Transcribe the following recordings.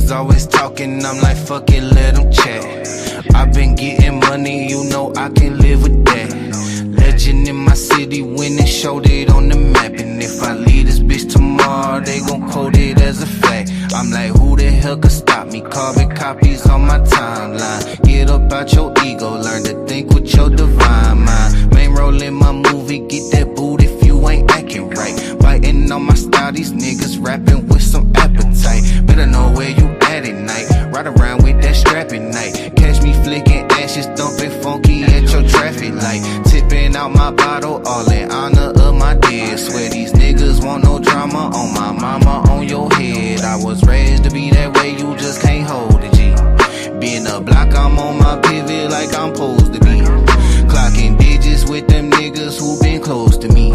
niggas always talking, I'm like, fuck it, let them chat. I been getting money, you know I can live with that. Legend in my city, when they showed it on the map. And if I leave this bitch tomorrow, they gon' quote it as a fact. I'm like, who the hell could stop me? Carbon copies on my timeline. Get up out your ego, learn to think with your divine mind. Main role in my movie, get that boot if you ain't acting right. Biting on my style, these niggas rapping with some appetite. Better know where you at night. Ride around with that strap at night. Catch me flicking ashes, dumping funky at your traffic light. Tipping out my bottle, all in honor of my dead. Swear these niggas want no drama on my mama, on your head. I was raised to be that way, you just can't hold it, G. Being a block, I'm on my pivot like I'm supposed to be. Clocking digits with them niggas who been close to me.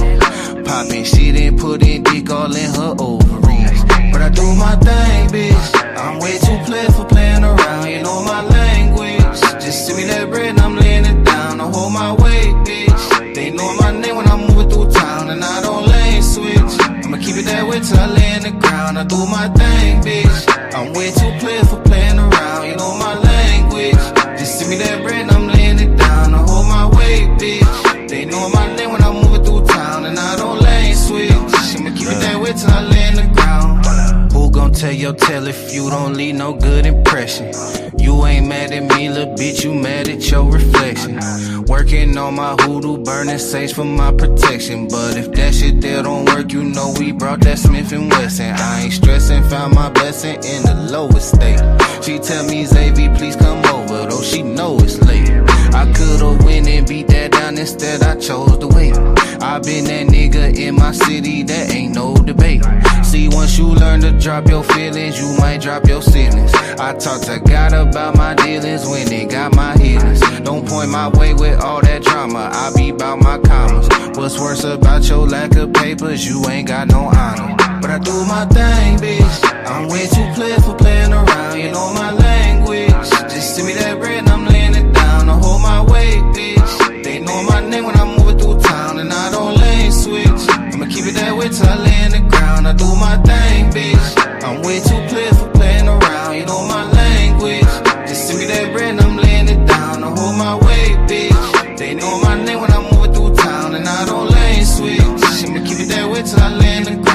Popping shit and putting dick all in her ovaries. But I do my thing, bitch. I'm way too player for playing around, you know my language. Just send me that bread and I'm laying it down. I hold my weight, bitch. They know my name when I'm moving through town and I don't lane switch. I'ma keep it that way till I lay in the ground. I do my thing, bitch. I'm way too player for playing around, you know my language. Just send me that bread and I'm laying it down. I hold my weight, bitch. They know my name when I'm moving through town and I don't lane switch. I'ma keep it that way till I lay in the ground. Who gon' tell your tale if you don't leave no good impression? You ain't mad at me, little bitch, you mad at your reflection. Working on my hoodoo, burning sage for my protection. But if that shit there don't work, you know we brought that Smith & Wesson. I ain't stressing, found my blessing in the lowest state. She tell me, Xavier, please come over, though she know it's late. I could've went and beat that down, instead I chose to wait. I been that nigga in my city, that ain't no debate. See, once you learn to drop your feelings, you might drop your ceilings. I talk to God about my dealings when they got my healings. Don't point my way with all that drama, I be bout my commas. What's worse about your lack of papers, you ain't got no honor. But I do my thing, bitch. I'm way too player for playing around, you know my language. Just send me that bread and I'm laying it down. I hold my weight, bitch. They know my name when I'm moving through town and I don't lane switch. I'ma keep it that way till I lay in the ground. I do my thing, bitch. I'm way too player for playing around, you know my language. Just send me that bread and I'm laying it down. I hold my weight, bitch. They know my name when I'm moving through town and I don't lane switch. I'ma keep it that way till I lay in the ground.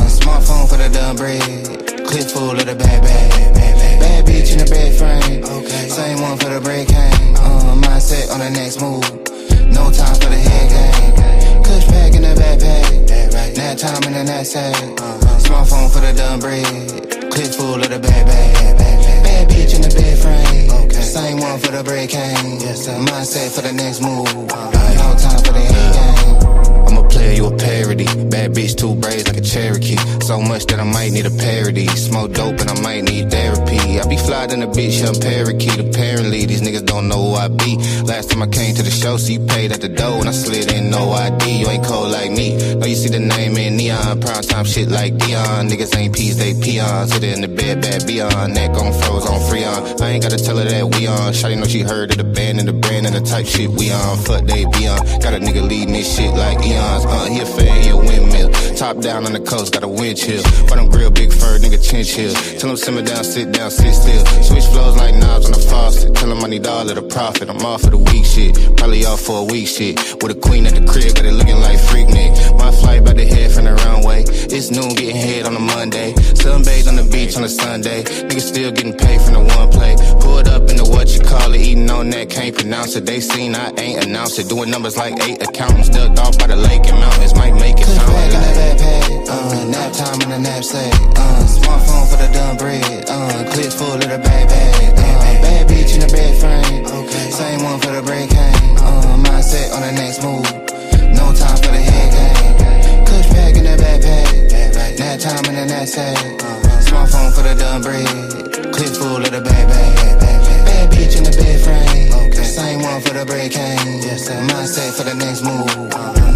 Smartphone for the dumb bread, clip full of the bad bitch in the bed frame. Same one for the break cane. Mindset on the next move, no time for the head game. Kush pack in the backpack, nap time in the knapsack. Smartphone for the dumb bread, clip full of the bad bitch in the bed frame. Same one for the break cane. Mindset for the next move, no time for the head game. I'm a player, you a parody. Bad bitch, two braids like a Cherokee. So much that I might need a parody. Smoke dope and I might need therapy. I be fly than a bitch, young parakeet. Apparently, these niggas don't know who I be. Last time I came to the show, so you paid at the door and I slid in no ID. You ain't cold like me. Know you see the name in neon. Prime time shit like Dion. Niggas ain't peas, they peons. Sit in the bed, bad beyond. Neck on froze, on Freon. I ain't gotta tell her that we on. Shawty know she heard of the band and the brand and the type shit we on. Fuck they be on. Got a nigga leading this shit like Eons. He a fan, he a windmill. Top down on the coast, got a wind chill. But them grill, big fur, nigga chinchill. Tell him simmer down, sit still. Switch flows like knobs on the faucet. Tell him I need all of the profit. I'm off for the week shit. Probably off for a week shit. With a queen at the crib, got it looking like freak Nick. My flight about to head from the runway. It's noon, getting head on a Monday. Sunbathe on the beach on a Sunday. Niggas still getting paid from the one play. Pulled up into what you call it, eating on that, can't pronounce it. They seen I ain't announced it. Doing numbers like 8 accountants, ducked off by the lake and mountains. Might make it sound like knapsack. Smartphone for the done bread. Clip full of the bad bitch in the bed frame. Same one for the bread cane. Mindset for the next move.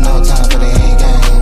No time for the end game.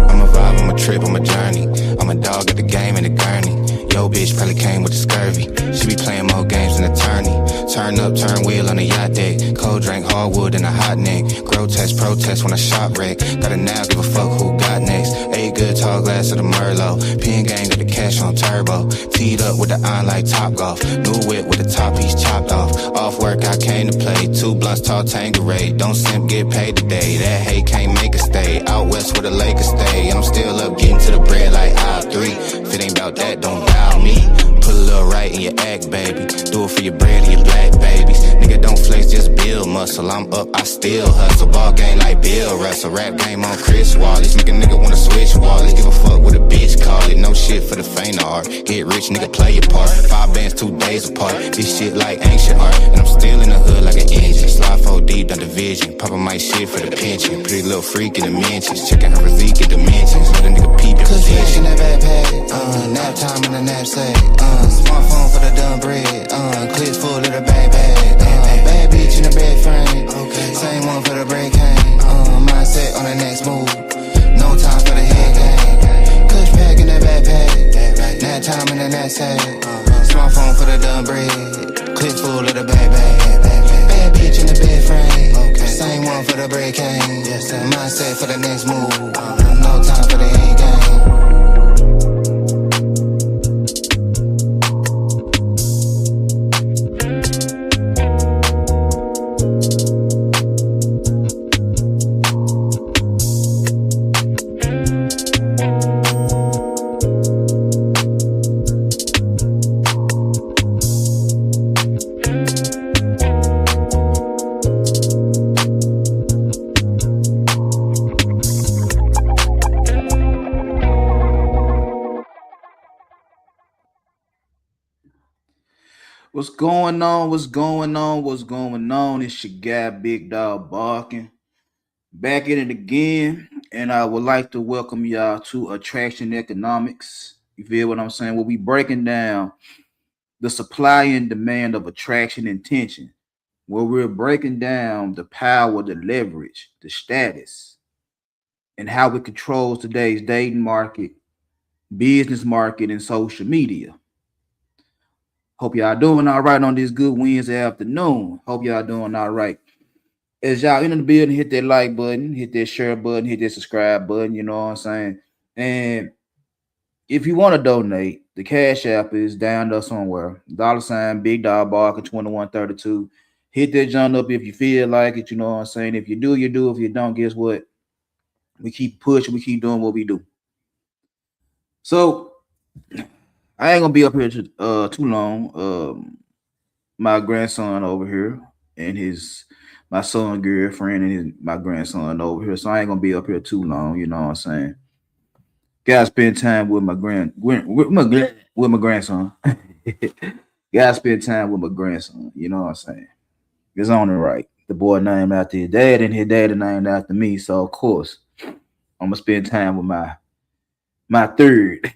I'm a vibe, I'm a trip, I'm a journey. I'm a dog at the game and the gurney. Yo, bitch probably came with the scurvy. She be playing more games than attorney. Turn up, turn wheel on the yacht deck. Cold drink, hardwood and a hot neck. Grotesque protest when I shop wreck. Gotta now give a fuck who got next. A good tall glass of the Merlot. Pin gang got the cash on turbo. Teed up with the iron like Top Golf. New whip with the top piece chopped off. Off work I came to play. 2 blunts tall Tanqueray. Don't simp get paid today. That hate can't make a stay. Out west where the Lakers stay. I'm still up getting to the bread like aisle 3. If it ain't about that, don't dial me. Put a little right in your act, baby. Do it for your bread and your black babies. Nigga, don't flex, just build muscle. I'm up, I still hustle. Ball game like Bill Russell. Rap game on Chris Wallace. Nigga wanna switch wallets. Give a fuck what a bitch call it. No shit for the faint of heart. Get rich, nigga, play your part. 5 bands, 2 days apart. This shit like ancient art. And I'm still in the hood like an engine. Slide 4 deep, done division. Papa my shit for the pension. Pretty little freak in the mentions. Checking her physique at dimensions. Let a nigga peep your position. In that backpack. Nap time in the knapsack. Smartphone for the done bread. Clips full of the bad bitch in the bed frame. Same one for the break cane. Mindset on the next move. No time for the head game. Kush pack in the backpack. Nap time in the knapsack. Smartphone for the done bread. Clips full of the bad bitch in the bed frame. Same one for the break cane. Mindset for the next move. No time for the head game. What's going on? What's going on? What's going on? It's your guy, Big Dog Barking. Back in it again. And I would like to welcome y'all to Attraction Economics. You feel what I'm saying? We'll be breaking down the supply and demand of attraction and tension, where we're breaking down the power, the leverage, the status, and how it controls today's dating market, business market, and social media. Hope y'all doing all right on this good Wednesday afternoon. Hope y'all doing all right. As y'all in the building, hit that like button, hit that share button, hit that subscribe button, you know what I'm saying? And if you want to donate, the Cash App is down there somewhere. $ Big Dog Barker 2132. Hit that jump up if you feel like it, you know what I'm saying? If you do, you do. If you don't, guess what? We keep pushing, we keep doing what we do. So I ain't gonna be up here too long. My grandson over here and my son girlfriend and my grandson over here. So I ain't gonna be up here too long, you know what I'm saying? Gotta spend time with my grandson. Gotta spend time with my grandson, you know what I'm saying? It's on the right. The boy named after his dad and his daddy named after me. So of course I'm gonna spend time with my third.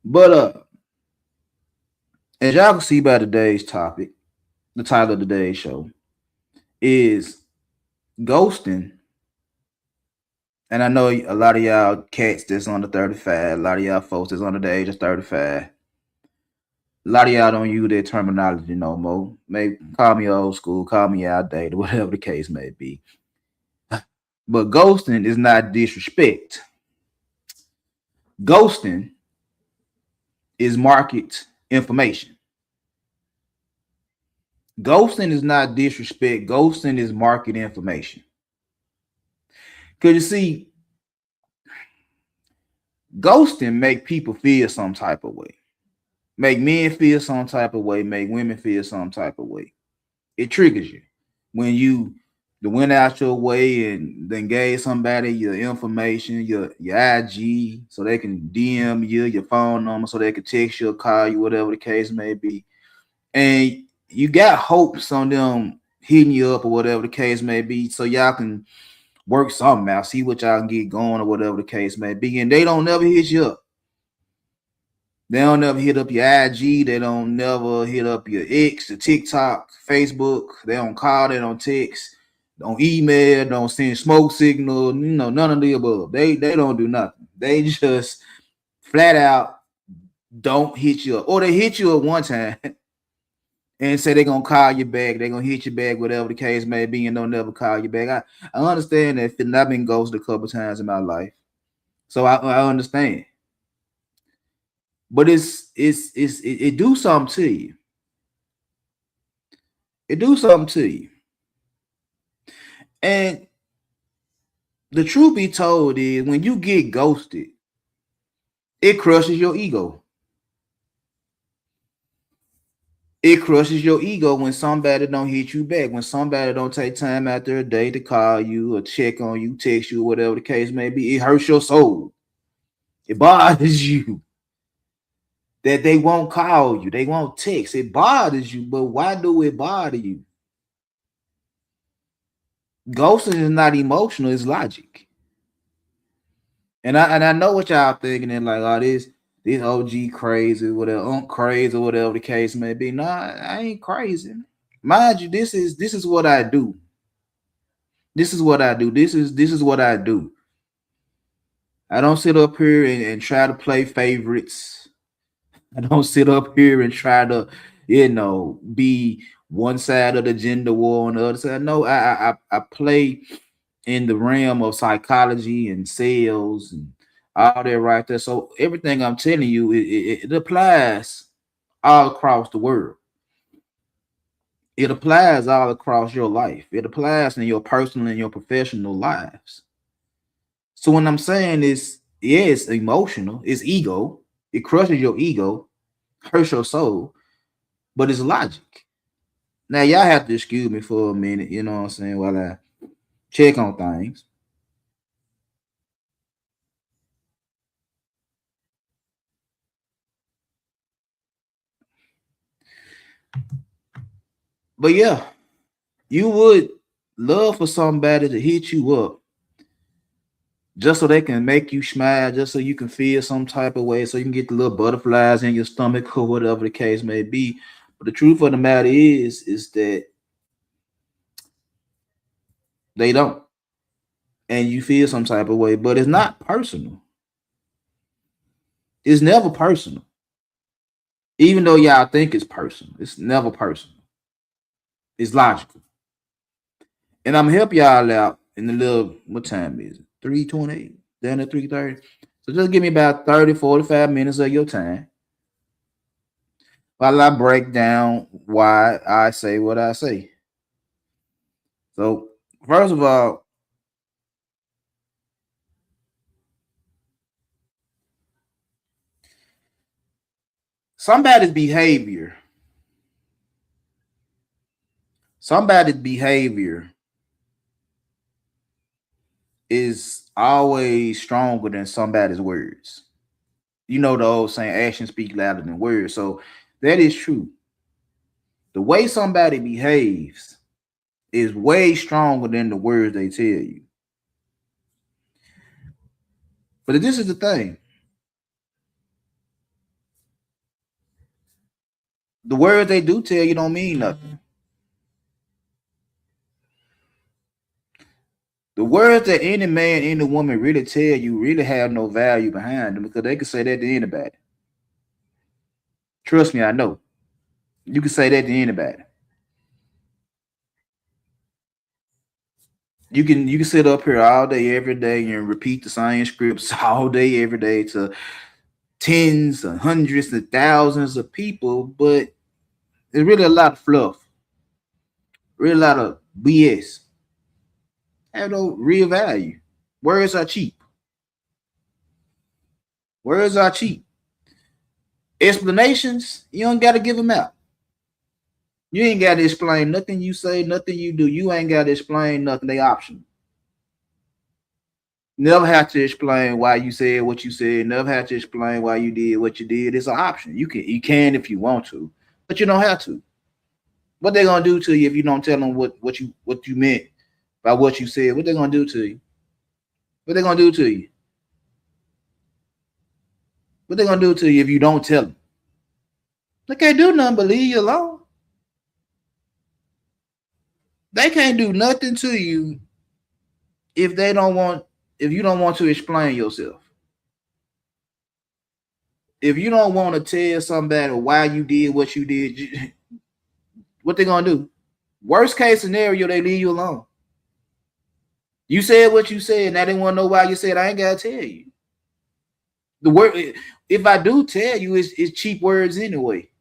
But as y'all can see by today's topic, the title of today's show is ghosting. And I know a lot of y'all cats that's under 35, a lot of y'all folks that's under the age of 35. A lot of y'all don't use their terminology no more. Maybe call me old school, call me outdated, whatever the case may be. But ghosting is not disrespect. Ghosting is market information. Ghosting is not disrespect. Ghosting is market information. Because you see, ghosting make people feel some type of way. Make men feel some type of way. Make women feel some type of way. It triggers you. When you went out your way and then gave somebody your information, your IG, so they can DM you, your phone number, so they can text you or call you, whatever the case may be. And you got hopes on them hitting you up or whatever the case may be, so y'all can work something out, see what y'all can get going or whatever the case may be. And they don't never hit you up. They don't never hit up your IG. They don't never hit up your X, your TikTok, Facebook. They don't call. They don't text. Don't email. Don't send smoke signal. None of the above. They don't do nothing. They just flat out don't hit you up, or they hit you up one time and say they're gonna call you back. They're gonna hit you back, whatever the case may be, and don't never call you back. I understand that. I've been ghosted a couple times in my life, so I understand. But it do something to you. It do something to you. And the truth be told is, when you get ghosted, it crushes your ego. It crushes your ego when somebody don't hit you back, when somebody don't take time out their day to call you or check on you, text you, whatever the case may be. It hurts your soul. It bothers you that they won't call you, they won't text. It bothers you, but why do it bother you? Ghosting is not emotional, it's logic. And I know what y'all thinking, and like, oh, this OG crazy, whatever, crazy, or whatever the case may be. No, I ain't crazy. Mind you, this is what I do. This is what I do. This is what I do. I don't sit up here and try to play favorites. I don't sit up here and try to, be one side of the gender war on the other side. No, I play in the realm of psychology and sales and all that right there. So everything I'm telling you, it applies all across the world. It applies all across your life. It applies in your personal and your professional lives. So when I'm saying this, yeah, it's emotional, it's ego, it crushes your ego, hurts your soul, but it's logic. Now y'all have to excuse me for a minute, you know what I'm saying, while I check on things. But yeah, you would love for somebody to hit you up just so they can make you smile, just so you can feel some type of way, so you can get the little butterflies in your stomach or whatever the case may be. But the truth of the matter is that they don't. And you feel some type of way, but it's not personal. It's never personal. Even though y'all think it's personal, it's never personal. It's logical. And I'm gonna help y'all out in the little, what time is it? 3:28, down to 3:30. So just give me about 30, 45 minutes of your time while I break down why I say what I say. So, first of all, somebody's behavior is always stronger than somebody's words. You know the old saying, actions speak louder than words. So that is true. The way somebody behaves is way stronger than the words they tell you. But this is the thing. The words they do tell you don't mean nothing. The words that any man, any woman really tell you really have no value behind them, because they can say that to anybody. Trust me, I know. You can say that to anybody. You can sit up here all day, every day, and repeat the same scripts all day, every day to tens and hundreds and thousands of people, but there's really a lot of fluff, really a lot of BS. Have no real value. Words are cheap. Words are cheap. Explanations, you don't got to give them out. You ain't got to explain nothing you say, nothing you do. You ain't got to explain nothing. They optional. Never have to explain why you said what you said. Never have to explain why you did what you did. It's an option. You can if you want to, but you don't have to. What they gonna do to you if you don't tell them what you meant by what you said? What they gonna do to you? What they gonna do to you? What they gonna do to you if you don't tell them? They can't do nothing but leave you alone. They can't do nothing to you if you don't want to explain yourself. If you don't want to tell somebody why you did what you did, what they gonna do? Worst case scenario, they leave you alone. You said what you said. Now they want to know why you said. I ain't gotta tell you. The word, if I do tell you, it's cheap words anyway.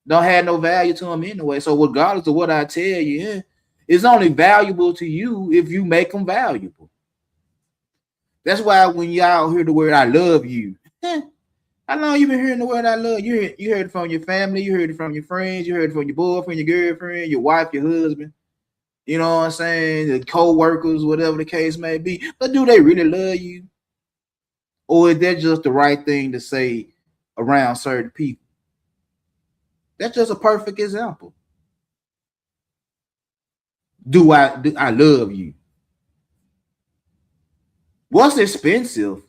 Don't have no value to them anyway. So regardless of what I tell you, it's only valuable to you if you make them valuable. That's why when y'all hear the word "I love you," how long you been hearing the word "I love you"? You heard it from your family, you heard it from your friends, you heard it from your boyfriend, your girlfriend, your wife, your husband. You know what I'm saying? The co-workers, whatever the case may be. But do they really love you? Or is that just the right thing to say around certain people? That's just a perfect example. Do I love you? What's expensive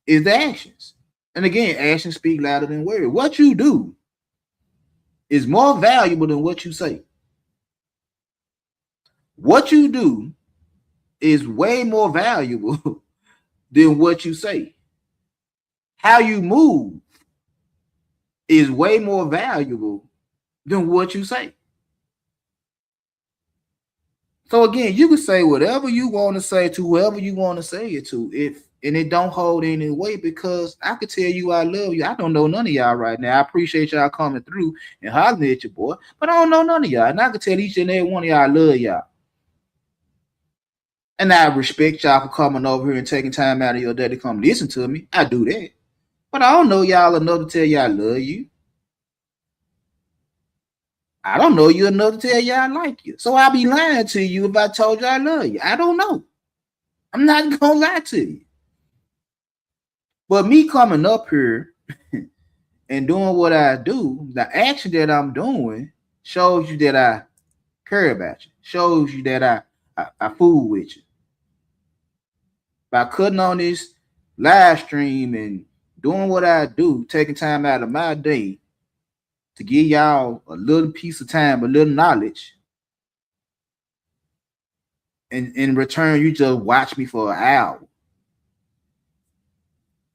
is the actions. And again, actions speak louder than words. What you do is more valuable than what you say. What you do is way more valuable than what you say. How you move is way more valuable than what you say. So again, you can say whatever you want to say to whoever you want to say it to, and it don't hold any weight, because I could tell you I love you. I don't know none of y'all right now. I appreciate y'all coming through and hollering at your boy, but I don't know none of y'all. And I can tell each and every one of y'all I love y'all. And I respect y'all for coming over here and taking time out of your day to come listen to me. I do that. But I don't know y'all enough to tell y'all I love you. I don't know you enough to tell y'all I like you. So I'll be lying to you if I told you I love you. I don't know. I'm not going to lie to you. But me coming up here and doing what I do, the action that I'm doing shows you that I care about you. Shows you that I fool with you. By cutting on this live stream and doing what I do, taking time out of my day to give y'all a little piece of time, a little knowledge, and in return, you just watch me for an hour.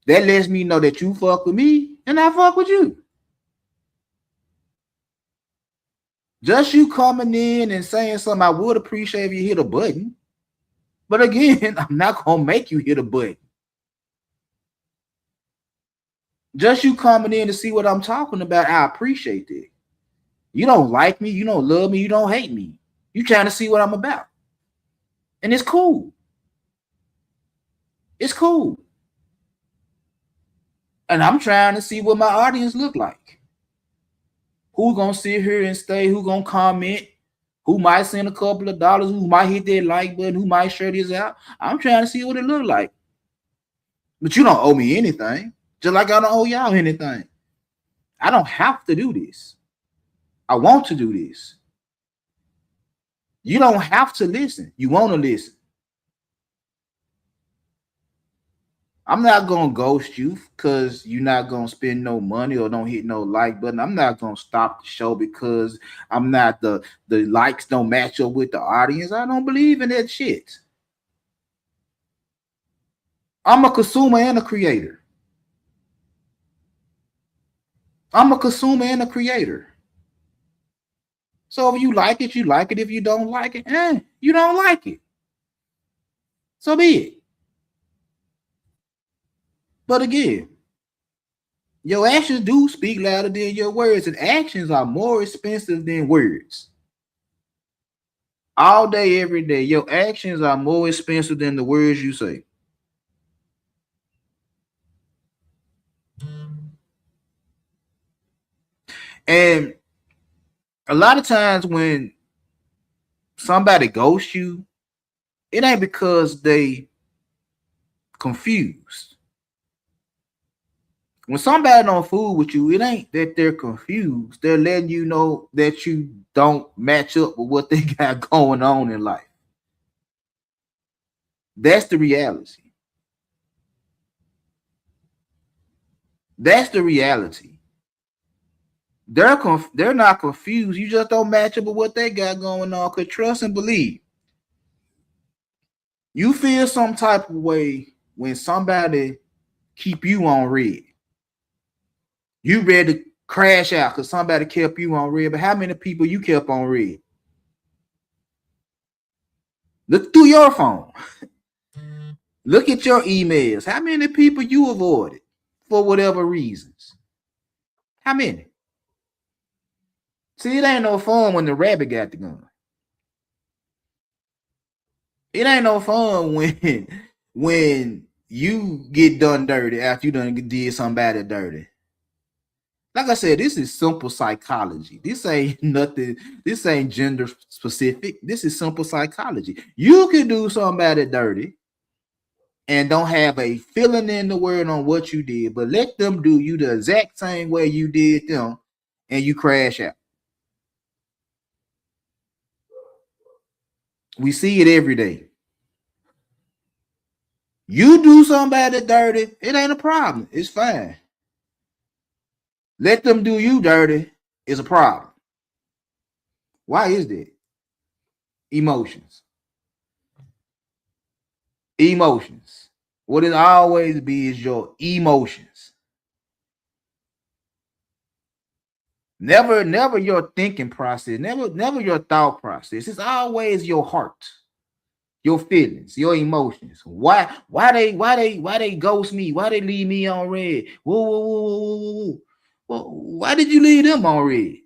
That lets me know that you fuck with me and I fuck with you. Just you coming in and saying something, I would appreciate if you hit a button. But again, I'm not going to make you hit a button. Just you coming in to see what I'm talking about, I appreciate that. You don't like me, you don't love me, you don't hate me. You trying to see what I'm about. And it's cool. It's cool. And I'm trying to see what my audience look like. Who's going to sit here and stay, who going to comment, who might send a couple of dollars, who might hit that like button, who might share this out. I'm trying to see what it look like. But you don't owe me anything. Just like I don't owe y'all anything. I don't have to do this. I want to do this. You don't have to listen. You want to listen. I'm not going to ghost you because you're not going to spend no money or don't hit no like button. I'm not going to stop the show because I'm not the likes don't match up with the audience. I don't believe in that shit. I'm a consumer and a creator. I'm a consumer and a creator. So if you like it, you like it. If you don't like it, you don't like it. So be it. But again, your actions do speak louder than your words, and actions are more expensive than words. All day, every day, your actions are more expensive than the words you say. And a lot of times when somebody ghosts you, it ain't because they confused. When somebody don't fool with you, it ain't that they're confused. They're letting you know that you don't match up with what they got going on in life. That's the reality. That's the reality. They're not confused. You just don't match up with what they got going on. Cause trust and believe. You feel some type of way when somebody keep you on red. You ready to crash out because somebody kept you on red. But how many people you kept on red? Look through your phone. Look at your emails. How many people you avoided for whatever reasons? How many? See, it ain't no fun when the rabbit got the gun. It ain't no fun when you get done dirty after you done did somebody dirty. Like I said, this is simple psychology. This ain't nothing. This ain't gender specific. This is simple psychology. You can do somebody dirty and don't have a feeling in the world on what you did, but let them do you the exact same way you did them, and you crash out. We see it every day. You do somebody dirty, it ain't a problem. It's fine. Let them do you dirty is a problem. Why is that? Emotions. Emotions. What it always be is your emotions. Never your thinking process, never your thought process. It's always your heart, your feelings, your emotions. Why they ghost me? Why they leave me on red? Whoa. Well, why did you leave them on red?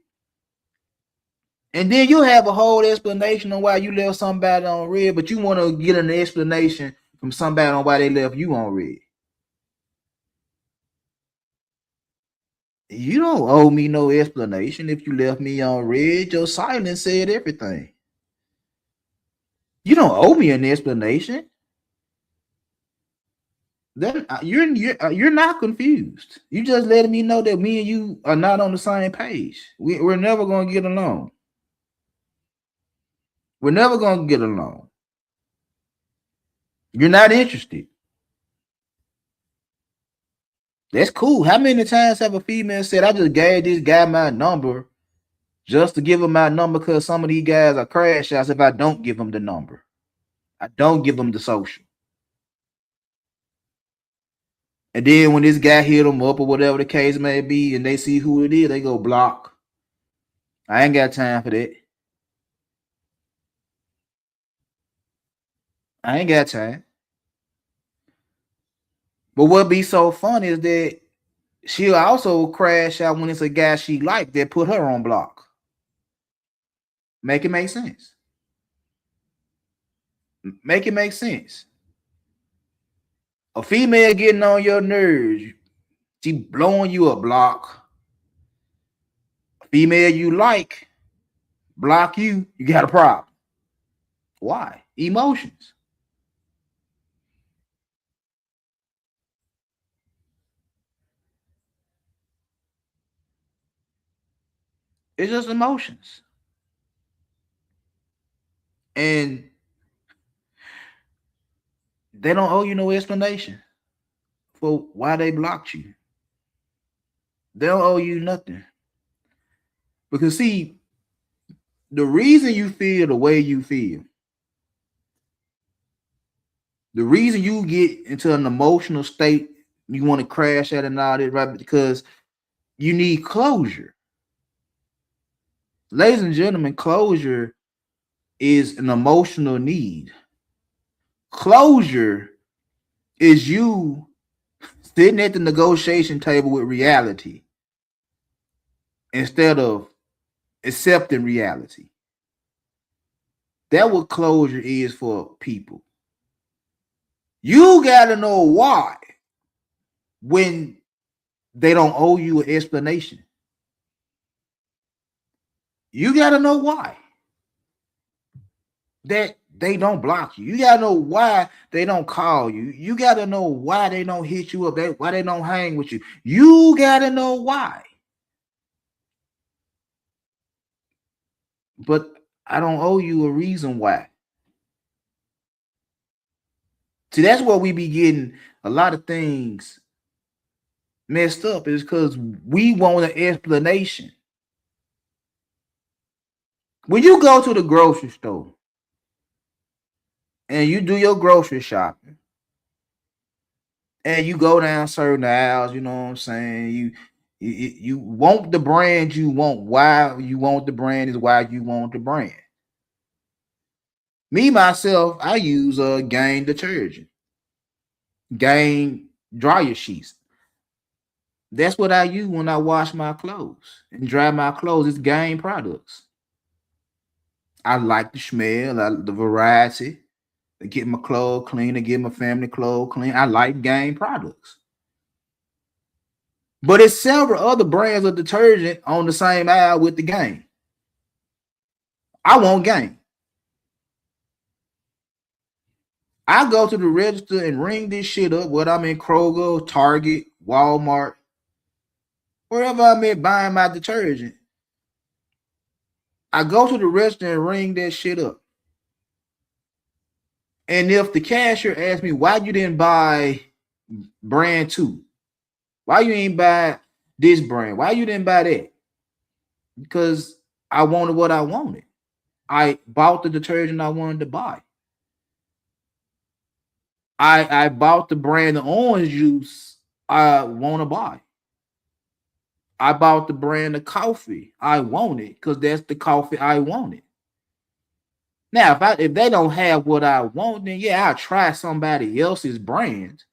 And then you have a whole explanation on why you left somebody on red, but you want to get an explanation from somebody on why they left you on red. You don't owe me no explanation if you left me on red. Your silence said everything. You don't owe me an explanation. Then you're not confused. You just letting me know that me and you are not on the same page. We're never gonna get along. We're never gonna get along. You're not interested. That's cool. How many times have a female said, I just gave this guy my number just to give him my number because some of these guys are crash outs if I don't give them the number? I don't give them the social. And then when this guy hit them up or whatever the case may be and they see who it is, they go block. I ain't got time for that. I ain't got time. But what be so fun is that she'll also crash out when it's a guy she liked that put her on block. Make it make sense. Make it make sense. A female getting on your nerves, she blowing you a block. A female you like, block you, you got a problem. Why? Emotions. It's just emotions. And they don't owe you no explanation for why they blocked you. They don't owe you nothing. Because see, the reason you feel the way you feel, the reason you get into an emotional state, you want to crash out and all that, right? Because you need closure. Ladies and gentlemen, closure is an emotional need. Closure is you sitting at the negotiation table with reality instead of accepting reality. That's what closure is for people. You got to know why when they don't owe you an explanation. You got to know why that they don't block you. You got to know why they don't call you. You got to know why they don't hit you up, why they don't hang with you. You got to know why. But I don't owe you a reason why. See, that's what we be getting a lot of things messed up is because we want an explanation. When you go to the grocery store and you do your grocery shopping and you go down certain aisles, you know what I'm saying? You want the brand you want. Why you want the brand is why you want the brand. Me myself, I use Gain detergent, Gain dryer sheets. That's what I use when I wash my clothes and dry my clothes. It's Gain products. I like the smell, the variety. To get my clothes clean, to get my family clothes clean. I like Gain products. But it's several other brands of detergent on the same aisle with the Gain. I want Gain. I go to the register and ring this shit up, whether I'm in Kroger, Target, Walmart, wherever I'm at buying my detergent. I go to the register and ring that shit up. And if the cashier asks me why you didn't buy brand 2, why you ain't buy this brand, why you didn't buy that? Because I wanted what I wanted. I bought the detergent I wanted to buy. I bought the brand of orange juice I want to buy. I bought the brand of coffee I wanted because that's the coffee I wanted. Now, if they don't have what I want, then yeah, I'll try somebody else's brand.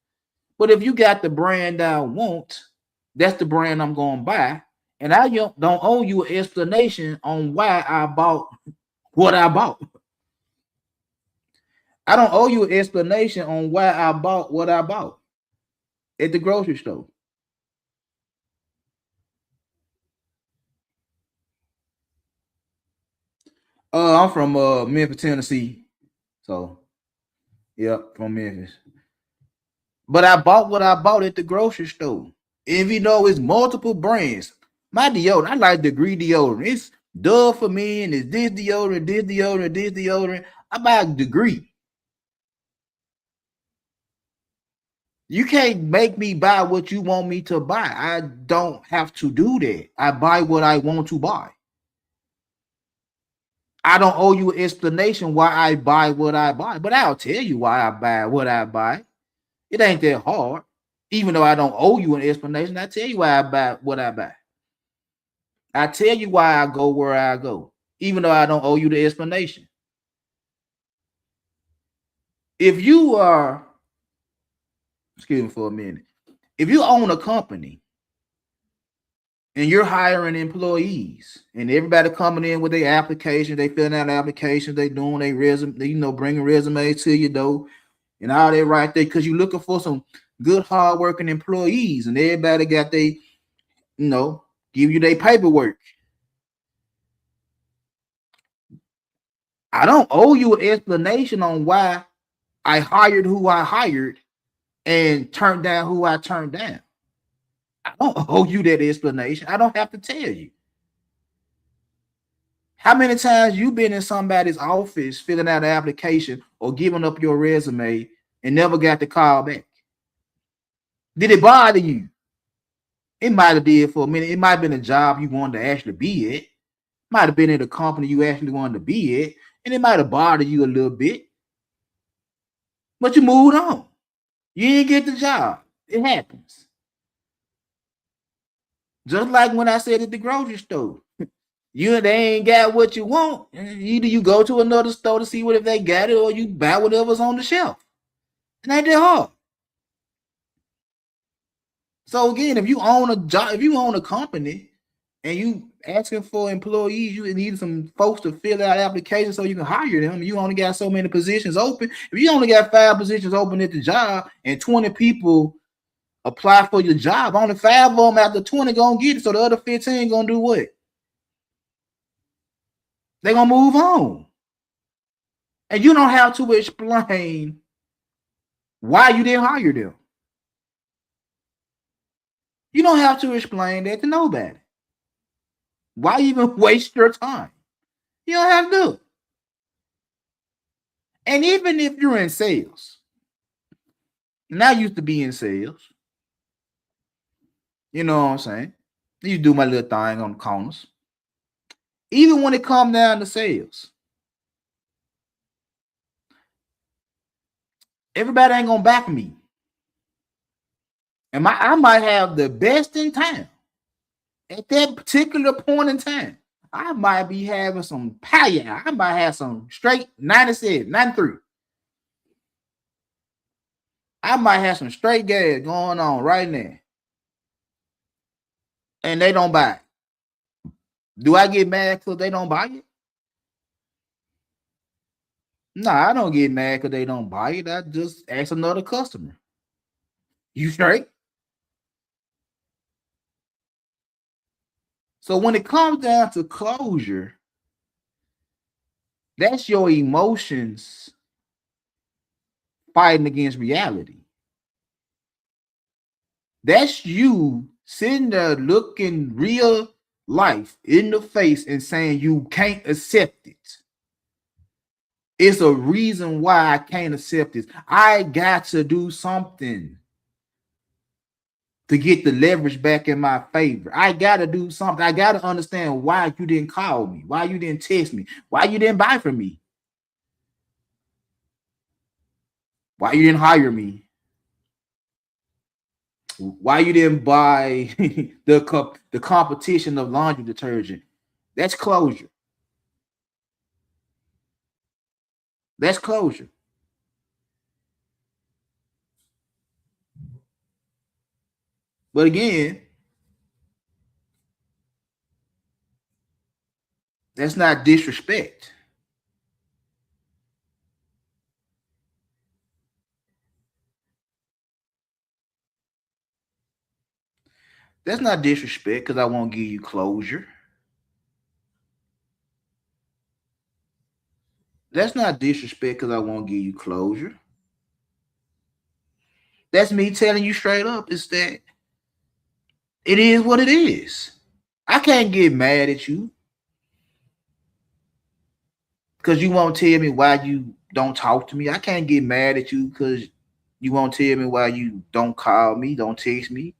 But if you got the brand I want, that's the brand I'm going to buy. And I don't owe you an explanation on why I bought what I bought. I don't owe you an explanation on why I bought what I bought at the grocery store. I'm from Memphis, Tennessee. So, yep, from Memphis. But I bought what I bought at the grocery store. Even though it's multiple brands, my deodorant, I like Degree deodorant. It's Dove for men. It's this deodorant, this deodorant, this deodorant. I buy a Degree. You can't make me buy what you want me to buy. I don't have to do that. I buy what I want to buy. I don't owe you an explanation why I buy what I buy, but I'll tell you why I buy what I buy. It ain't that hard. Even though I don't owe you an explanation, I tell you why I buy what I buy. I tell you why I go where I go, even though I don't owe you the explanation. If you are, excuse me for a minute, if you own a company and you're hiring employees and everybody coming in with their application, they filling out applications, they doing their resume, bringing resumes to you though, and all that right there, because you're looking for some good, hardworking employees, and everybody got they, give you their paperwork. I don't owe you an explanation on why I hired who I hired and turned down who I turned down. I don't owe you that explanation. I don't have to tell you. How many times you been in somebody's office filling out an application or giving up your resume and never got the call back? Did it bother you? It might have did for a minute. It might have been a job you wanted to actually be at. Might have been in a company you actually wanted to be at, and it might have bothered you a little bit. But you moved on. You didn't get the job. It happens. Just like when I said at the grocery store. They ain't got what you want. Either you go to another store to see what if they got it, or you buy whatever's on the shelf. It ain't that hard. So again, if you own a job, if you own a company and you asking for employees, you need some folks to fill out applications so you can hire them. You only got so many positions open. If you only got 5 positions open at the job and 20 people apply for your job, only 5 of them after 20 gonna get it. So the other 15 gonna do what? They're gonna move on. And you don't have to explain why you didn't hire them. You don't have to explain that to nobody. Why even waste your time? You don't have to. And even if you're in sales, and I used to be in sales, You know what I'm saying? You do my little thing on the corners. Even when it comes down to sales, everybody ain't gonna back me. And I might have the best in town at that particular point in time. I might be having some power. I might have some straight 97, 93. I might have some straight gas going on right now. And they don't buy it. Do I get mad because they don't buy it? No, I don't get mad because they don't buy it. I just ask another customer. You straight? So when it comes down to closure, that's your emotions fighting against reality. That's you sitting there looking real life in the face and saying you can't accept it. It's a reason why I can't accept this. I got to do something to get the leverage back in my favor. I got to do something. I got to understand why you didn't call me, why you didn't text me, why you didn't buy from me, why you didn't hire me, why you didn't buy the competition of laundry detergent. That's closure. That's closure. But again, that's not disrespect. That's not disrespect because I won't give you closure. That's not disrespect because I won't give you closure. That's me telling you straight up is that it is what it is. I can't get mad at you because you won't tell me why you don't talk to me. I can't get mad at you because you won't tell me why you don't call me, don't text me,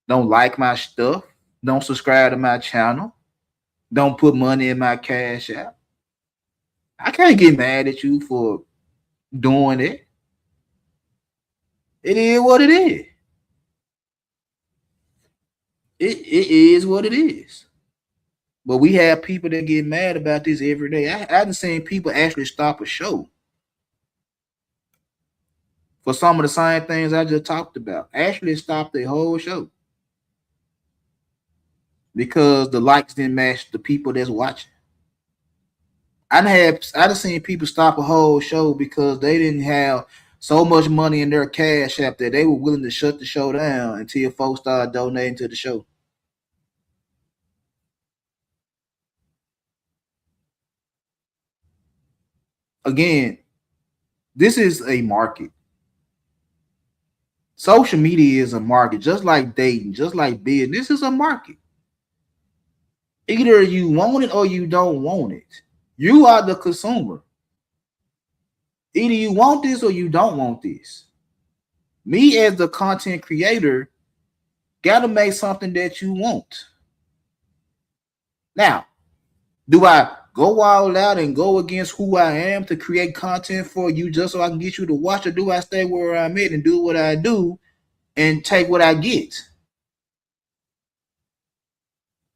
don't like my stuff, don't subscribe to my channel, don't put money in my cash app. I can't get mad at you for doing it. It is what it is. It is what it is. But we have people that get mad about this every day. I haven't seen people actually stop a show for some of the same things I just talked about. Actually stop the whole show because the likes didn't match the people that's watching. I've seen people stop a whole show because they didn't have so much money in their cash app that they were willing to shut the show down until folks started donating to the show. Again, this is a market. Social media is a market, just like dating, just like business. This is a market. Either you want it or you don't want it. You are the consumer. Either you want this or you don't want this. Me as the content creator got to make something that you want. Now, do I go all out and go against who I am to create content for you just so I can get you to watch, or do I stay where I'm at and do what I do and take what I get?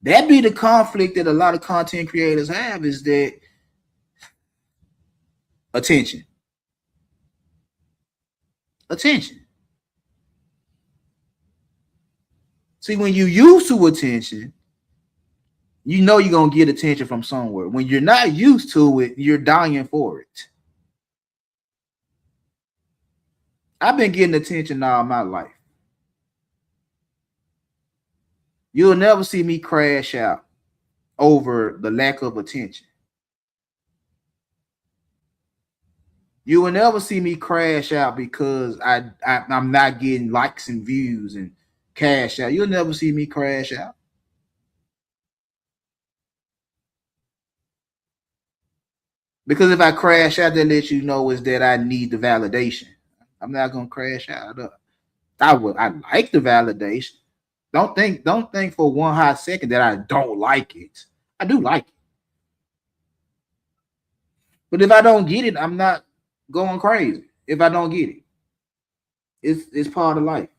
That be the conflict that a lot of content creators have, is that attention. See, when you used to attention, you know you're going to get attention from somewhere. When you're not used to it, you're dying for it. I've been getting attention all my life. You'll never see me crash out over the lack of attention. You will never see me crash out because I'm not getting likes and views and cash out. You'll never see me crash out. Because if I crash out, that lets you know is that I need the validation. I'm not gonna crash out. I like the validation, Don't think for one hot second that I don't like it. I do like it. But if I don't get it, I'm not going crazy. If I don't get it. It's part of life.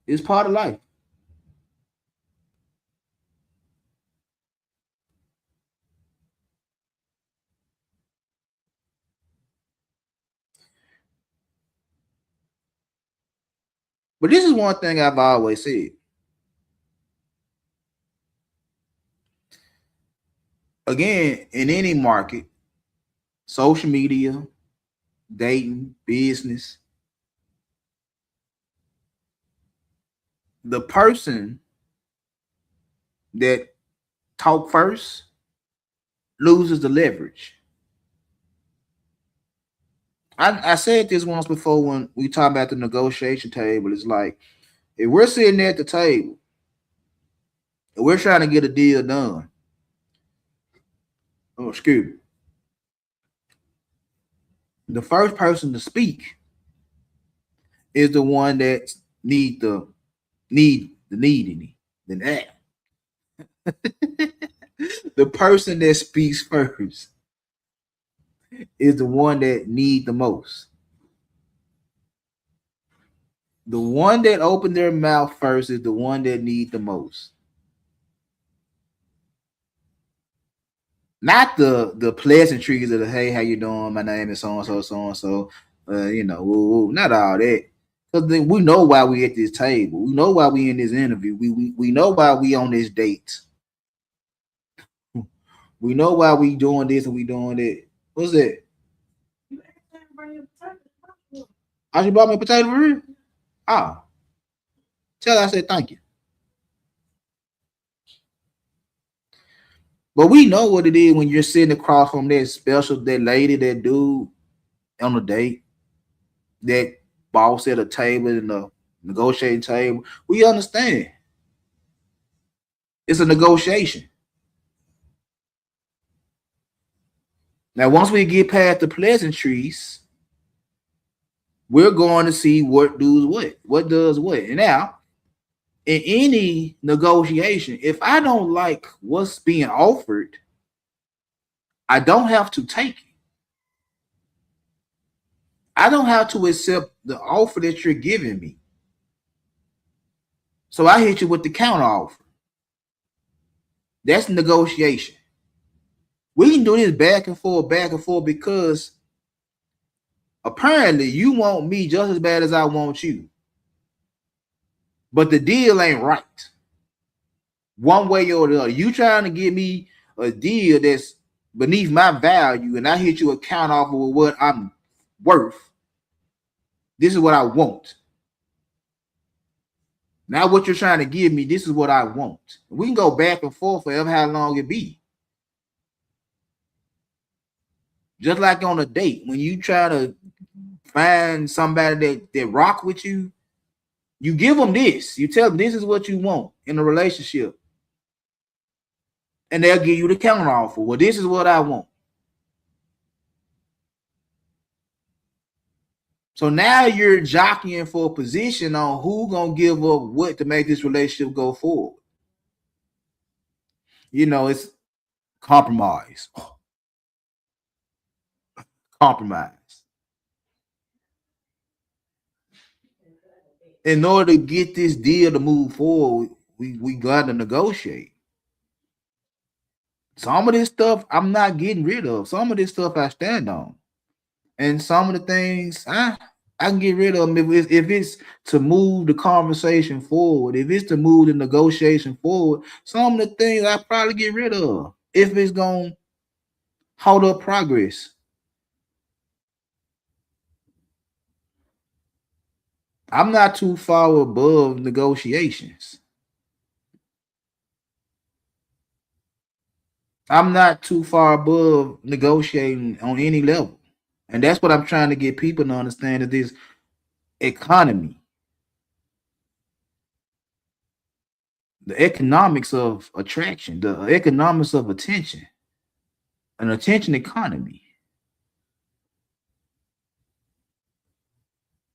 It's part of life. But this is one thing I've always said. Again, in any market, social media, dating, business, the person that talk first loses the leverage. I said this once before when we talk about the negotiation table. It's like if we're sitting at the table and we're trying to get a deal done. Oh, excuse me. The first person to speak is the one that need the need in it. The person that speaks first is the one that need the most. The one that opened their mouth first is the one that need the most. Not the pleasantries of the hey, how you doing? My name is so and so, so and so. Not all that. Because we know why we at this table. We know why we in this interview. We know why we on this date. We know why we doing this and we doing that. What's that? I should bought me a potato for real? Oh. Tell her I said thank you. But we know what it is when you're sitting across from that lady, that dude on a date, that boss at a table in the negotiating table. We understand. It's a negotiation. Now, once we get past the pleasantries, we're going to see what does what. And now, in any negotiation, if I don't like what's being offered, I don't have to take it. I don't have to accept the offer that you're giving me. So I hit you with the counter offer. That's negotiation. We can do this back and forth because apparently you want me just as bad as I want you. But the deal ain't right. One way or the other. You trying to give me a deal that's beneath my value, and I hit you a counter offer with what I'm worth. This is what I want. Now what you're trying to give me, this is what I want. We can go back and forth forever how long it be. Just like on a date, when you try to find somebody that rock with you, you give them this. You tell them this is what you want in a relationship. And they'll give you the counter offer. Well, this is what I want. So now you're jockeying for a position on who gonna give up what to make this relationship go forward. It's compromise. Compromise. In order to get this deal to move forward, we got to negotiate. Some of this stuff I'm not getting rid of. Some of this stuff I stand on. And some of the things I can get rid of them if it's to move the conversation forward. If it's to move the negotiation forward, some of the things I probably get rid of if it's going to hold up progress. I'm not too far above negotiations. I'm not too far above negotiating on any level. And that's what I'm trying to get people to understand, that this economy, the economics of attraction, the economics of attention, an attention economy.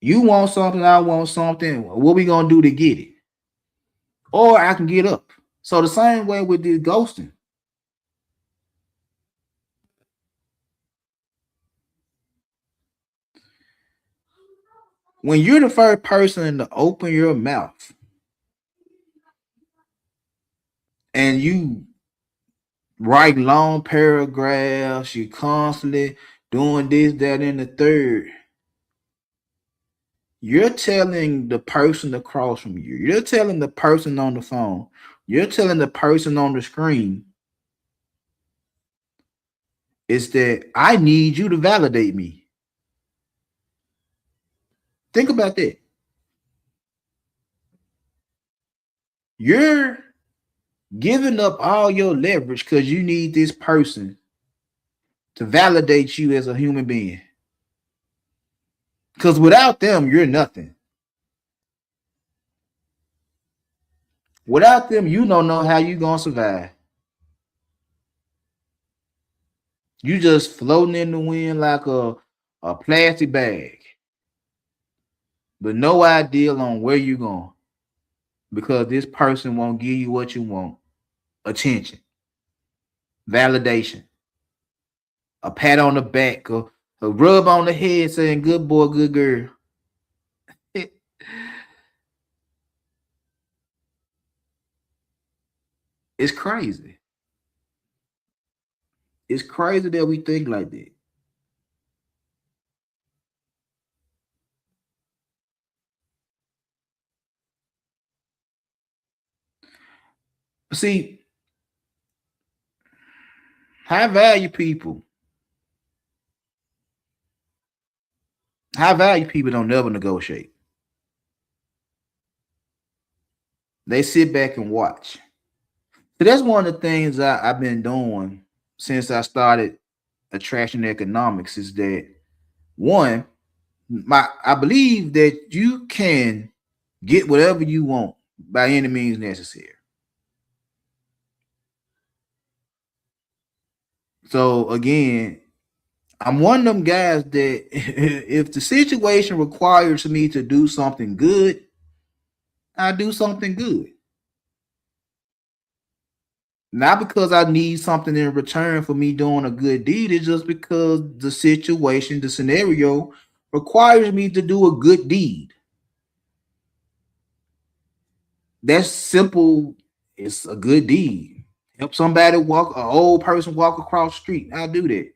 You want something, I want something. What we gonna do to get it? Or I can get up. So the same way with this ghosting. When you're the first person to open your mouth and you write long paragraphs, you constantly doing this, that, and the third, you're telling the person across from you, you're telling the person on the phone, you're telling the person on the screen, is that I need you to validate me. Think about that. You're giving up all your leverage because you need this person to validate you as a human being. Because without them, you're nothing. Without them, you don't know how you're going to survive. You just floating in the wind like a plastic bag, but no idea on where you're going because this person won't give you what you want: attention, validation, a pat on the back, or a rub on the head saying, good boy, good girl. It's crazy. It's crazy that we think like that. See, high value people don't never negotiate. They sit back and watch. So that's one of the things I've been doing since I started attraction economics is that one, I believe that you can get whatever you want by any means necessary. So again, I'm one of them guys that if the situation requires me to do something good, I do something good. Not because I need something in return for me doing a good deed. It's just because the situation, the scenario requires me to do a good deed. That's simple. It's a good deed. Help somebody walk, an old person walk across the street. I'll do that.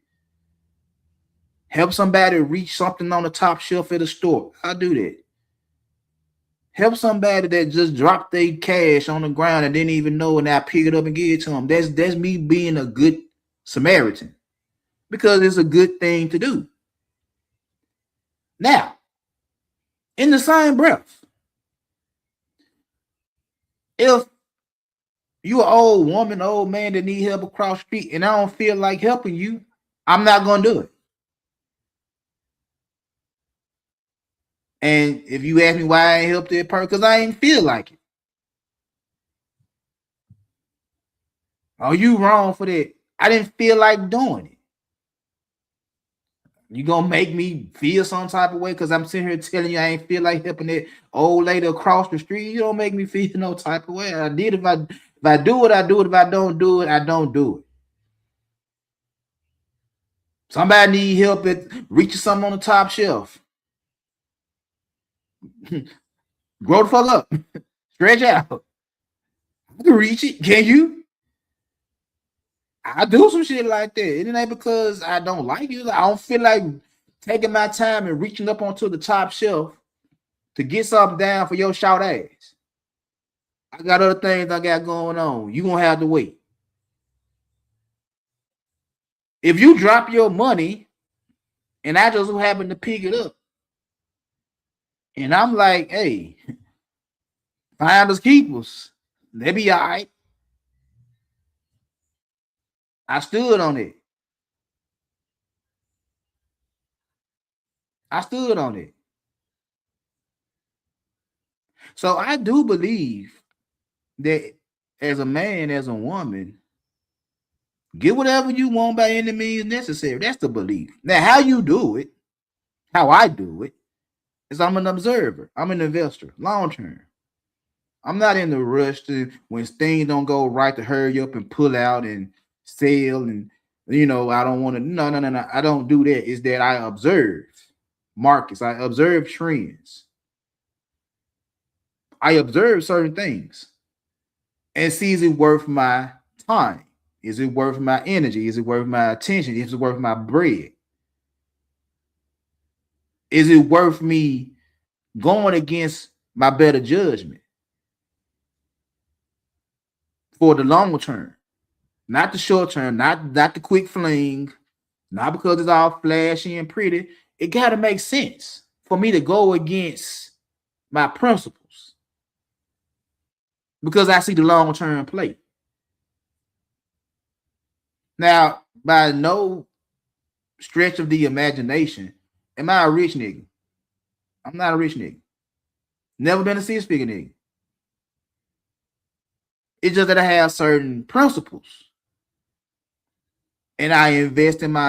Help somebody reach something on the top shelf at a store. I'll do that. Help somebody that just dropped their cash on the ground and didn't even know, and I pick it up and give it to them. That's me being a good Samaritan because it's a good thing to do. Now, in the same breath, if you an old woman, old man that need help across the street, and I don't feel like helping you, I'm not gonna do it. And if you ask me why I ain't helped that person, because I ain't feel like it. Oh, you wrong for that. I didn't feel like doing it. You gonna make me feel some type of way because I'm sitting here telling you I ain't feel like helping that old lady across the street. You don't make me feel no type of way. I did if I do it, I do it. If I don't do it, I don't do it. Somebody need help at reaching something on the top shelf. Grow the fuck up. Stretch out. I can reach it. Can you? I do some shit like that. It ain't because I don't like it. I don't feel like taking my time and reaching up onto the top shelf to get something down for your short ass. I got other things I got going on. You gonna have to wait. If you drop your money and I just happen to pick it up, and I'm like, hey, finders keepers, they be all right. I stood on it. I stood on it. So I do believe that as a man, as a woman, get whatever you want by any means necessary. That's the belief. Now, how you do it, how I do it, is I'm an observer. I'm an investor, long term. I'm not in the rush to when things don't go right to hurry up and pull out and sell and I don't want to. No. I don't do that. Is that I observe markets. I observe trends. I observe certain things and see is it worth my time? Is it worth my energy? Is it worth my attention? Is it worth my bread? Is it worth me going against my better judgment for the long term? Not the short term, not the quick fling, not because it's all flashy and pretty. It got to make sense for me to go against my principles because I see the long term play. Now, by no stretch of the imagination, am I a rich nigga? I'm not a rich nigga. Never been a six-figure nigga. It's just that I have certain principles. And I invest in what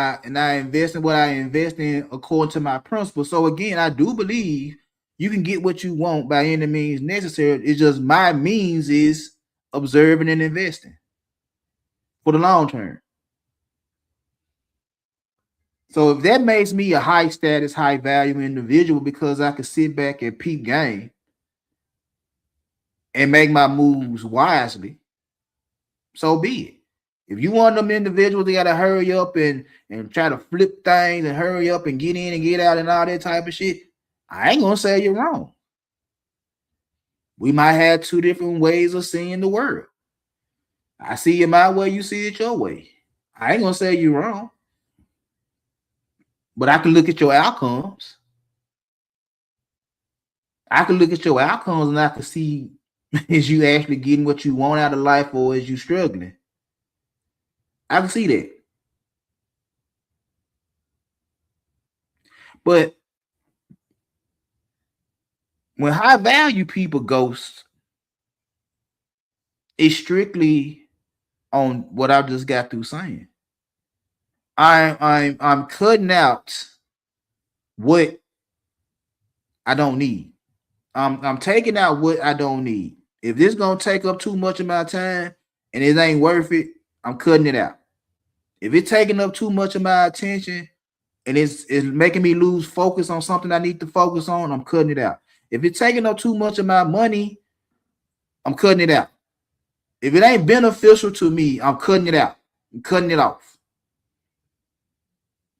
I invest in according to my principles. So again, I do believe you can get what you want by any means necessary. It's just my means is observing and investing for the long term. So if that makes me a high status, high value individual because I can sit back and peep game and make my moves wisely, so be it. If you want them individuals, they gotta hurry up and try to flip things and hurry up and get in and get out and all that type of shit, I ain't gonna say you're wrong. We might have two different ways of seeing the world. I see it my way, you see it your way. I ain't gonna say you're wrong. But I can look at your outcomes. I can look at your outcomes and I can see is you actually getting what you want out of life or is you struggling? I can see that. But when high value people ghost, it's strictly on what I just got through saying. I'm cutting out what I don't need. I'm taking out what I don't need. If this gonna take up too much of my time and it ain't worth it, I'm cutting it out. If it's taking up too much of my attention and it's making me lose focus on something I need to focus on, I'm cutting it out. If it's taking up too much of my money, I'm cutting it out. If it ain't beneficial to me, I'm cutting it out. I'm cutting it off.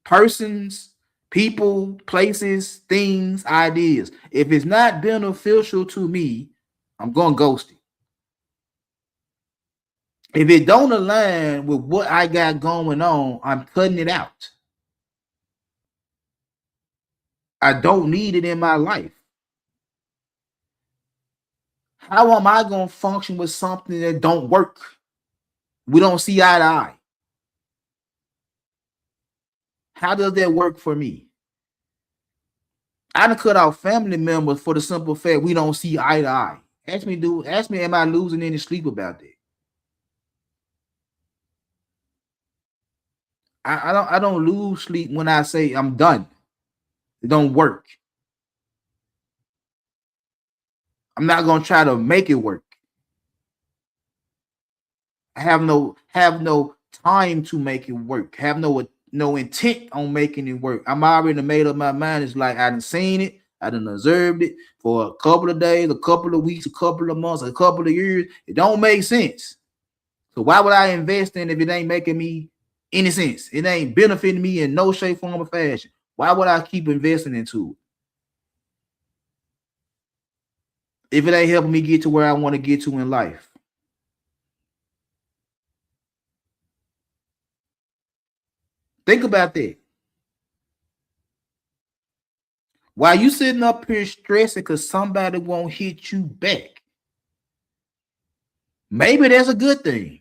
Persons, people, places, things, ideas. If it's not beneficial to me, I'm going to ghost it. If it don't align with what I got going on, I'm cutting it out. I don't need it in my life. How am I going to function with something that don't work? We don't see eye to eye. How does that work for me? I done cut out family members for the simple fact we don't see eye to eye. Ask me, am I losing any sleep about that? I don't lose sleep when I say I'm done. It don't work. I'm not gonna try to make it work. I have no time to make it work. Have no intent on making it work. I'm already made up my mind. It's like I done seen it, I done observed it for a couple of days, a couple of weeks, a couple of months, a couple of years. It don't make sense. So why would I invest in if it ain't making me any sense? It ain't benefiting me in no shape, form, or fashion. Why would I keep investing into it if it ain't helping me get to where I want to get to in life? Think about that. While you sitting up here stressing because somebody won't hit you back, maybe that's a good thing.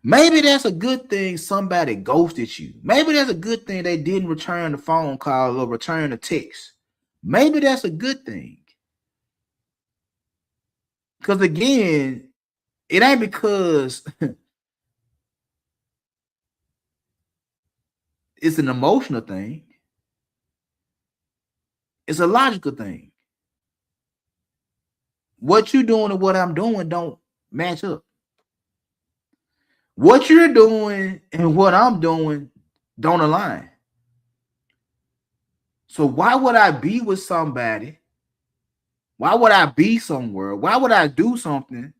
Maybe that's a good thing somebody ghosted you. Maybe that's a good thing they didn't return the phone call or return a text. Maybe that's a good thing. Because again, it ain't because it's an emotional thing. It's a logical thing. What you're doing and what I'm doing don't match up. What you're doing and what I'm doing don't align. So why would I be with somebody? Why would I be somewhere? Why would I do something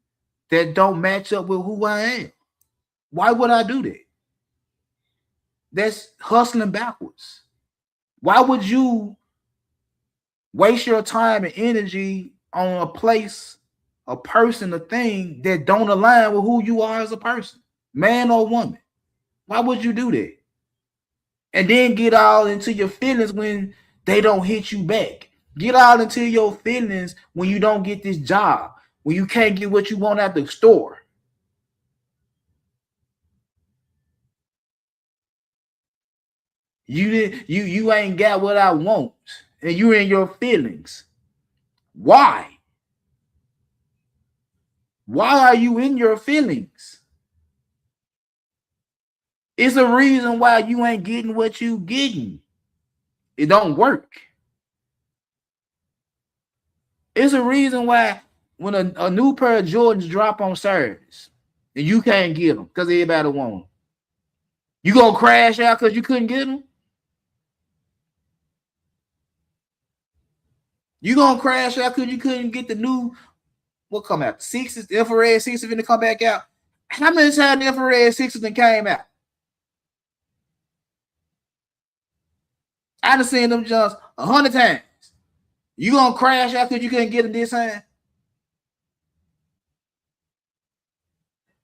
that don't match up with who I am? Why would I do that? That's hustling backwards. Why would you waste your time and energy on a place, a person, a thing that don't align with who you are as a person, man or woman? Why would you do that? And then get all into your feelings when they don't hit you back. Get all into your feelings when you don't get this job, when you can't get what you want at the store. You ain't got what I want, and you're in your feelings. Why? Why are you in your feelings? It's a reason why you ain't getting what you getting. It don't work. It's a reason why when a new pair of Jordans drop on service and you can't get them because everybody want them, you gonna crash out because you couldn't get them? You gonna crash out because you couldn't get the new, what come out? Sixes, the infrared sixes finna come back out. How many times the infrared sixes came out? I done seen them jumps 100 times. You gonna crash out because you couldn't get them this time?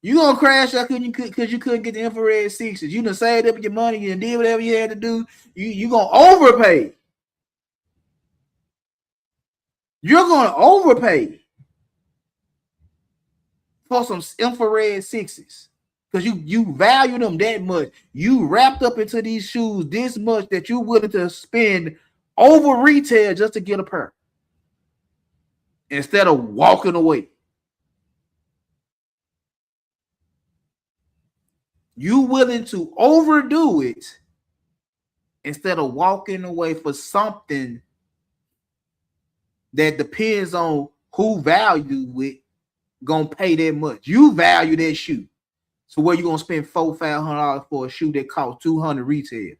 You gonna crash out because you couldn't get the infrared sixes. You done saved up your money, you done did whatever you had to do. You gonna overpay. You're gonna overpay for some infrared sixes because you value them that much. You wrapped up into these shoes this much that you're willing to spend over retail just to get a pair instead of walking away. You willing to overdo it instead of walking away for something that depends on who value it gonna pay that much. You value that shoe. So where you gonna spend $400-500 for a shoe that costs $200 retail?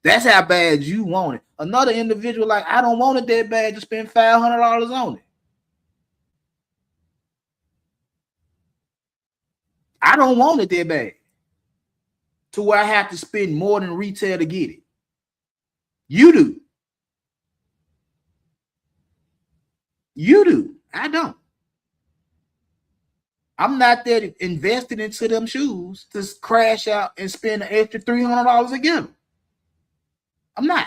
That's how bad you want it. Another individual like, I don't want it that bad to spend $500 on it. I don't want it that bad to where I have to spend more than retail to get it. You do. You do. I don't. I'm not there invested into them shoes to crash out and spend an extra $300 again. I'm not.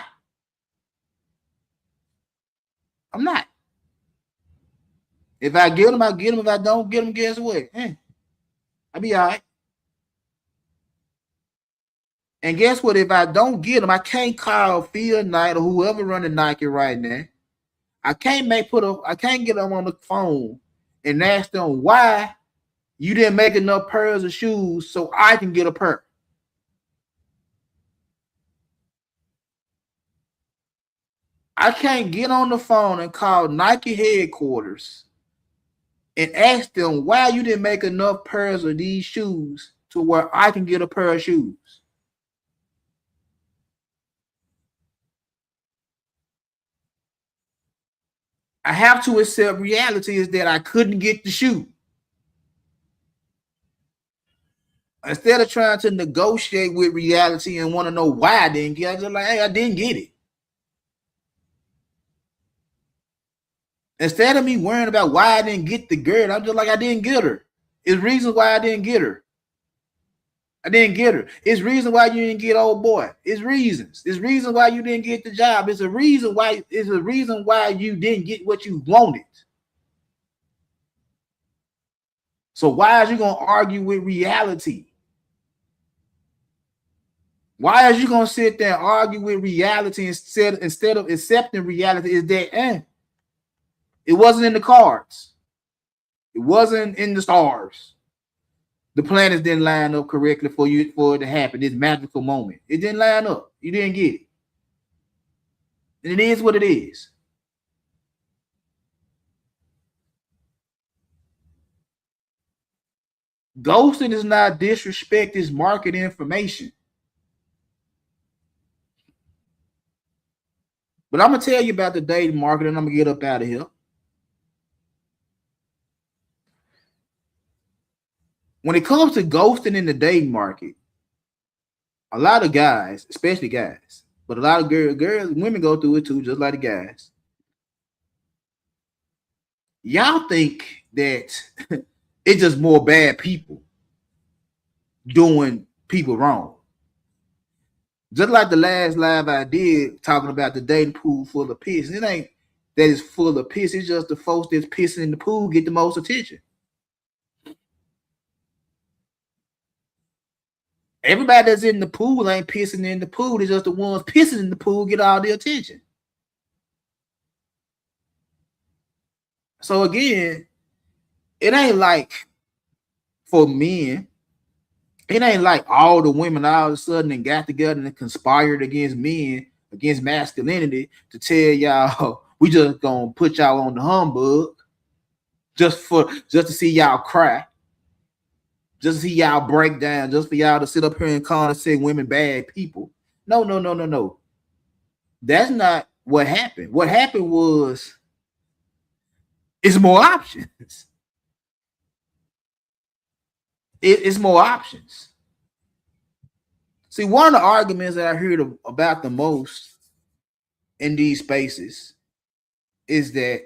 I'm not. If I get them, I get them. If I don't get them, guess what? I'll be all right. And guess what? If I don't get them, I can't call Phil Knight or whoever running Nike right now. I can't get them on the phone and ask them why you didn't make enough pairs of shoes so I can get a pair. I can't get on the phone and call Nike headquarters and ask them why you didn't make enough pairs of these shoes to where I can get a pair of shoes. I have to accept reality is that I couldn't get the shoe. Instead of trying to negotiate with reality and want to know why I didn't get it, I just like, hey, I didn't get it. Instead of me worrying about why I didn't get the girl, I'm just like, I didn't get her. It's reasons why I didn't get her. I didn't get her. It's reasons why you didn't get old boy. It's reasons. It's reasons why you didn't get the job. It's a reason why you didn't get what you wanted. So why is you gonna argue with reality? Why is you gonna sit there and argue with reality instead of accepting reality? Is that it wasn't in the cards. It wasn't in the stars. The planets didn't line up correctly for it to happen. This magical moment. It didn't line up. You didn't get it. And it is what it is. Ghosting is not disrespect, it's market information. But I'm going to tell you about the dating market and I'm going to get up out of here. When it comes to ghosting in the dating market, a lot of guys, especially guys, but a lot of girls, women go through it too, just like the guys. Y'all think that it's just more bad people doing people wrong. Just like the last live I did talking about the dating pool full of piss. It ain't that it's full of piss. It's just the folks that's pissing in the pool get the most attention. Everybody that's in the pool ain't pissing in the pool. It's just the ones pissing in the pool get all the attention. So again, it ain't like for men, it ain't like all the women all of a sudden and got together and conspired against men, against masculinity to tell y'all we just gonna put y'all on the humbug just to see y'all cry, just to see y'all break down, just for y'all to sit up here and call and say women bad people. No. That's not what happened. What happened was it's more options. It's more options. See, one of the arguments that I heard about the most in these spaces is that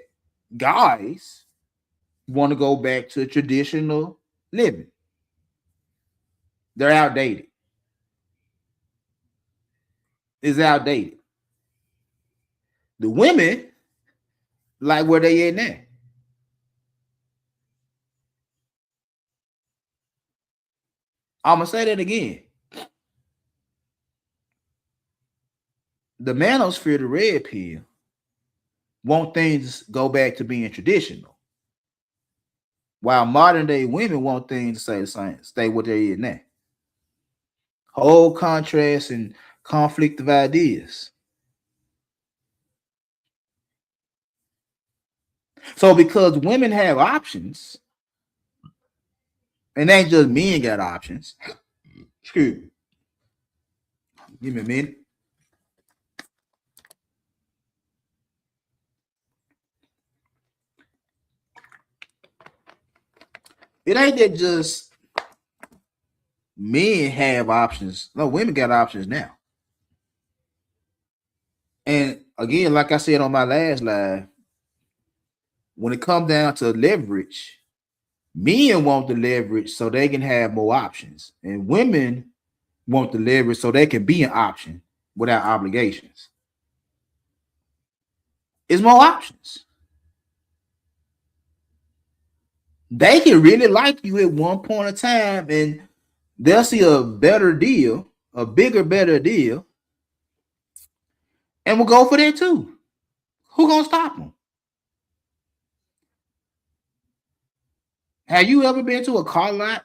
guys want to go back to traditional living. They're outdated. It's outdated. The women like where they at now. I'm gonna say that again. The manosphere, the red pill, want things to go back to being traditional, while modern day women want things to stay the same, stay what they is now. Whole contrast and conflict of ideas. So because women have options, and ain't just men got options. Excuse me. Give me a minute. It ain't that just men have options. No, women got options now. And again, like I said on my last live, when it comes down to leverage, men want the leverage so they can have more options, and women want the leverage so they can be an option without obligations. It's more options. They can really like you at one point in time, and they'll see a better deal, a bigger, better deal, and we'll go for that too. Who gonna stop them? Have you ever been to a car lot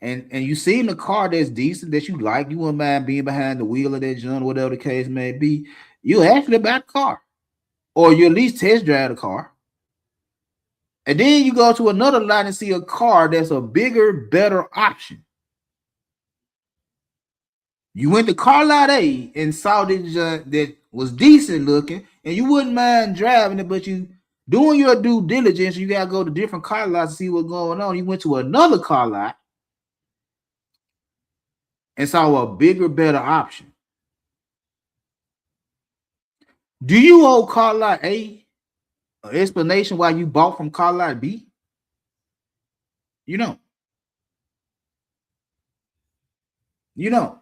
and you seen a car that's decent that you like? You wouldn't mind being behind the wheel of that joint, whatever the case may be. You actually buy the car, or you at least test drive the car. And then you go to another lot and see a car that's a bigger, better option. You went to car lot A and saw this that was decent looking, and you wouldn't mind driving it, but you doing your due diligence, you gotta go to different car lots to see what's going on. You went to another car lot and saw a bigger, better option. Do you owe car lot A an explanation why you bought from car lot B? You don't. You don't.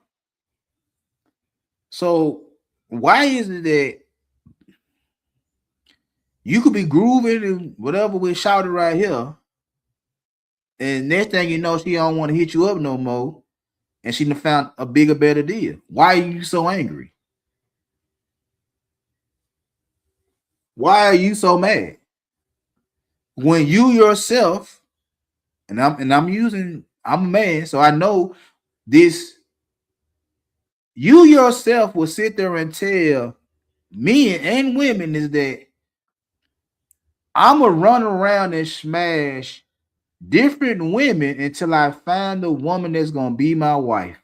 So why is it that you could be grooving and whatever we shouted right here, and next thing you know, she don't want to hit you up no more, and she done found a bigger, better deal? Why are you so angry? Why are you so mad? When you yourself, and I'm a man, so I know this you yourself will sit there and tell men and women is that I'm gonna run around and smash different women until I find the woman that's gonna be my wife.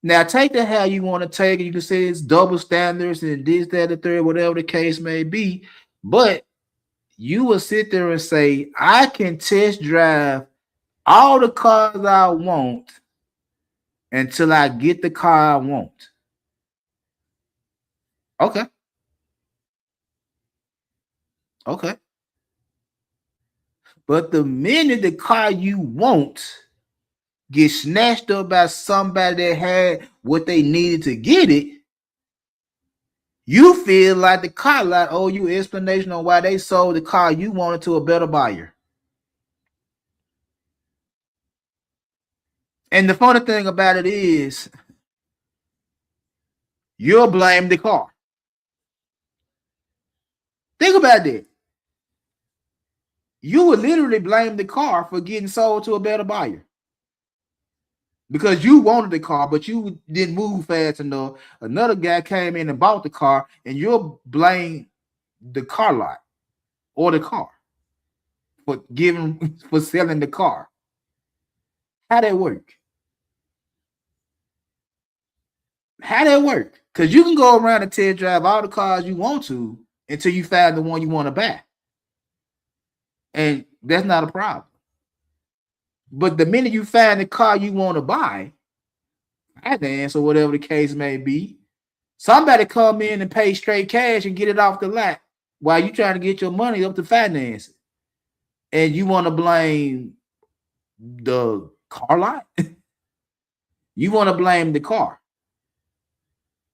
Now take that how you want to take it. You can say it's double standards and this, that, the third, whatever the case may be. But you will sit there and say, I can test drive all the cars I want until I get the car I want. Okay. Okay. But the minute the car you want get snatched up by somebody that had what they needed to get it, you feel like the car lot owe you explanation on why they sold the car you wanted to a better buyer. And the funny thing about it is, you'll blame the car. Think about that. You would literally blame the car for getting sold to a better buyer. Because you wanted the car, but you didn't move fast enough. Another guy came in and bought the car, and you'll blame the car lot or the car for selling the car. How that work? How that work? Because you can go around and test drive all the cars you want to until you find the one you want to buy. And that's not a problem. But the minute you find the car you want to buy, finance or whatever the case may be, somebody come in and pay straight cash and get it off the lot while you trying to get your money up to finance it. And you want to blame the car lot? You want to blame the car.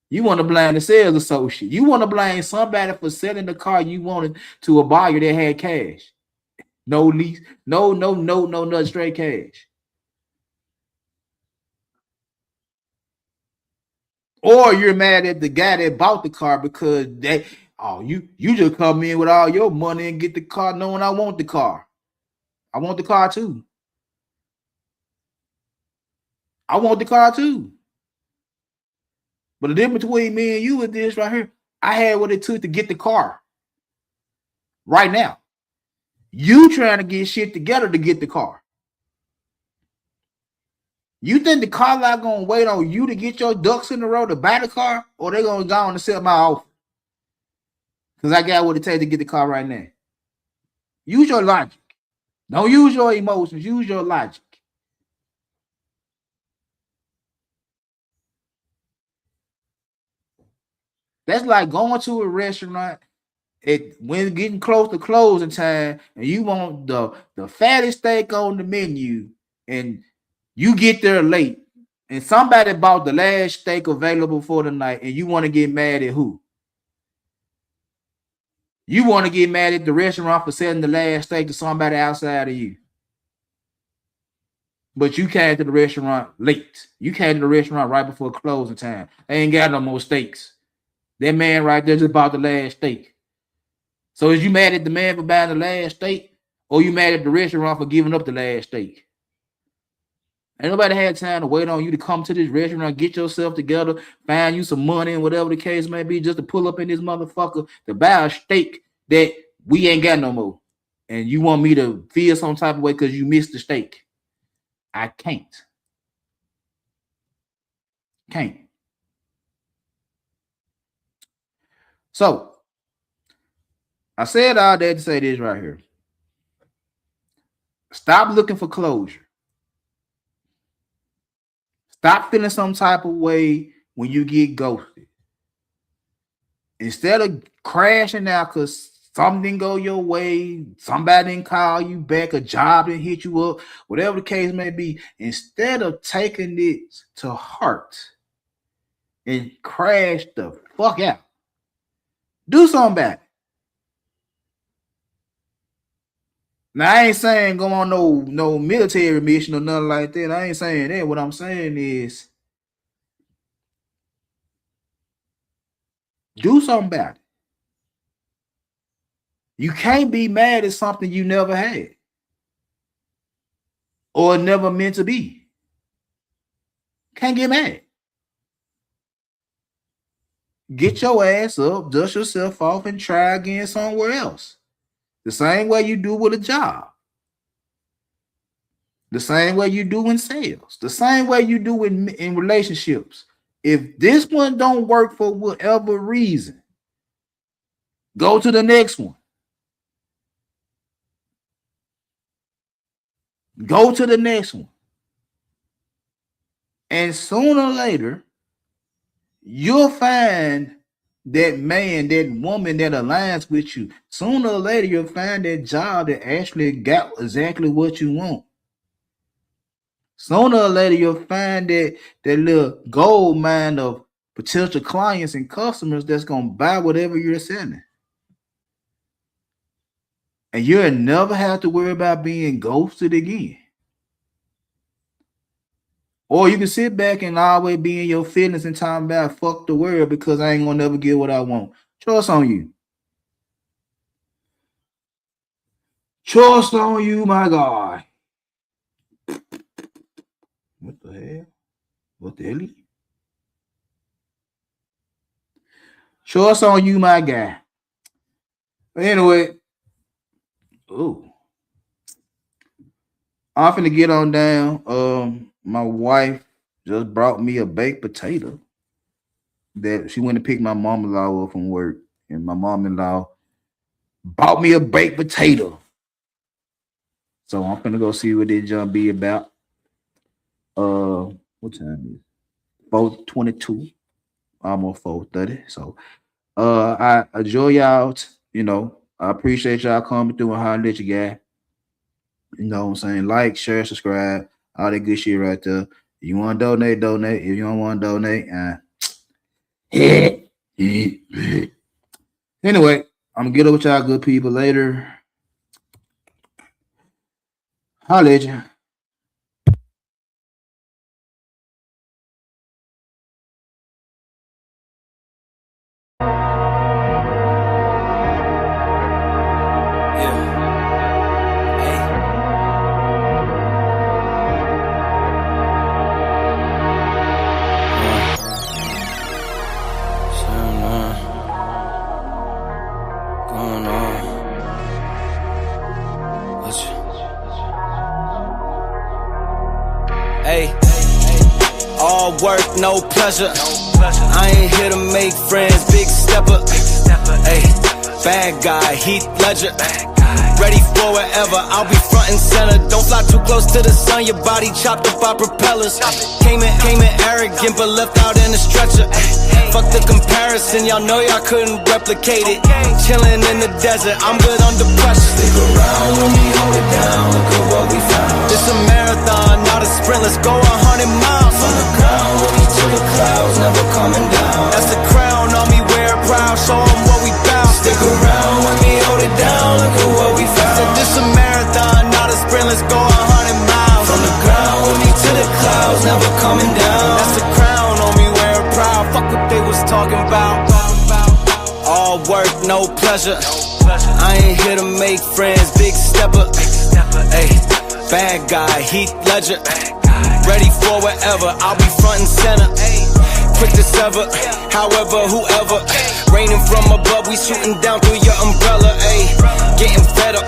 You want to blame the sales associate. You want to blame somebody for selling the car you wanted to a buyer that had cash. No lease, no, straight cash. Or you're mad at the guy that bought the car because you just come in with all your money and get the car knowing I want the car. I want the car too. I want the car too. But the difference between me and you is this right here. I had what it took to get the car. Right now. You trying to get shit together to get the car. You think the car lot gonna wait on you to get your ducks in a row to buy the car, or they gonna go on and sell my offer? Because I got what it takes to get the car right now. Use your logic. Don't use your emotions. Use your logic. That's like going to a restaurant when getting close to closing time and you want the fattest steak on the menu and you get there late and somebody bought the last steak available for the night and you want to get mad at who? You want to get mad at the restaurant for selling the last steak to somebody outside of you. But you came to the restaurant late. You came to the restaurant right before closing time. They ain't got no more steaks. That man right there just bought the last steak. So is you mad at the man for buying the last steak, or you mad at the restaurant for giving up the last steak? Ain't nobody had time to wait on you to come to this restaurant, get yourself together, find you some money and whatever the case may be, just to pull up in this motherfucker to buy a steak that we ain't got no more. And you want me to feel some type of way because you missed the steak. I can't. Can't. So, I said all that to say this right here. Stop looking for closure. Stop feeling some type of way when you get ghosted. Instead of crashing out because something didn't go your way, somebody didn't call you back, a job didn't hit you up, whatever the case may be, instead of taking it to heart and crash the fuck out, do something about it. Now, I ain't saying go on no military mission or nothing like that. I ain't saying that. What I'm saying is do something about it. You can't be mad at something you never had or never meant to be. Can't get mad. Get your ass up, dust yourself off, and try again somewhere else. The same way you do with a job. The same way you do in sales. The same way you do in relationships. If this one don't work for whatever reason, go to the next one. Go to the next one. And sooner or later, you'll find that man, that woman that aligns with you. Sooner or later, you'll find that job that actually got exactly what you want. Sooner or later, you'll find that little gold mine of potential clients and customers that's going to buy whatever you're selling. And you'll never have to worry about being ghosted again. Or you can sit back and always be in your feelings and talk about fuck the world because I ain't going to never get what I want. Trust on you. Trust on you, my God. What the hell? What the hell? Trust on you, my guy. But anyway, I'm finna get on down. My wife just brought me a baked potato that she went to pick my mom-in-law up from work, and my mom-in-law bought me a baked potato. So I'm finna go see what this jump be about. What time is it? 4:22, almost 4:30. So I enjoy y'all. I appreciate y'all coming through and hollering at your guy. You know what I'm saying? Like, share, subscribe, all that good shit right there. If you want to donate, donate. If you don't want to donate, anyway, I'm gonna get up with y'all good people later. Holla at you. All work, no pleasure. I ain't here to make friends, big stepper. Hey, bad guy, Heath Ledger. Ready for whatever, I'll be front and center. Don't fly too close to the sun, your body chopped up by propellers. Came in arrogant, but left out in a stretcher. Fuck the comparison, y'all know y'all couldn't replicate it. Chilling in the desert, I'm good under pressure. Stick around when we hold it down, look at what we found. It's a marathon, not a sprint, let's go 100 miles. From the ground, we'll be to the clouds, never coming down. That's the crown on me, wear it proud, show 'em what we bout. Stick around when we hold it down, look at what we found. Said this a marathon, not a sprint, let's go 100 miles. From the ground, we'll be to the clouds, never coming down. That's the crown on me, wear it proud, fuck what they was talking about. All work, no pleasure. I ain't here to make friends, big stepper. Hey, bad guy, Heath Ledger. Ready for whatever, I'll be front and center. Quick to sever, however, whoever. Raining from above, we shooting down through your umbrella. Ayy, getting fed up,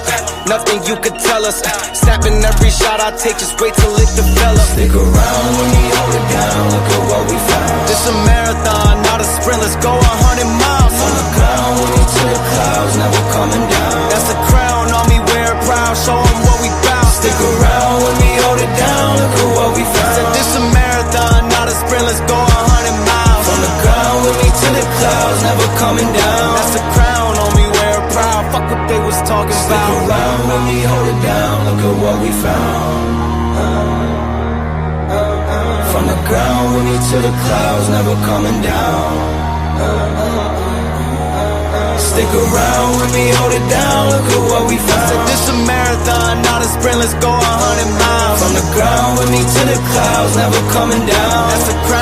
nothing you could tell us. Snapping every shot I take, just wait till it develops. Stick around when we hold it down, look at what we found. This a marathon, not a sprint, let's go 100 miles. From the ground, we'll be to the clouds, never coming down. That's the crown on me, wear it proud, show 'em what we bout. Stick around when we hold it down, look at what we found. Said this a marathon, not a sprint, let's go 100 miles. From the ground, we'll be to the clouds, never coming down. That's the crown on me, wear it proud, fuck what they was talking Stick about. around when we hold it down, look at what we found. From the ground, we'll be to the clouds, never coming down. Stick around when we hold it down, look at what we found. Said this a marathon, not a sprint, let's go 100 miles. From the ground, we'll be to the clouds, never coming down. That's the crown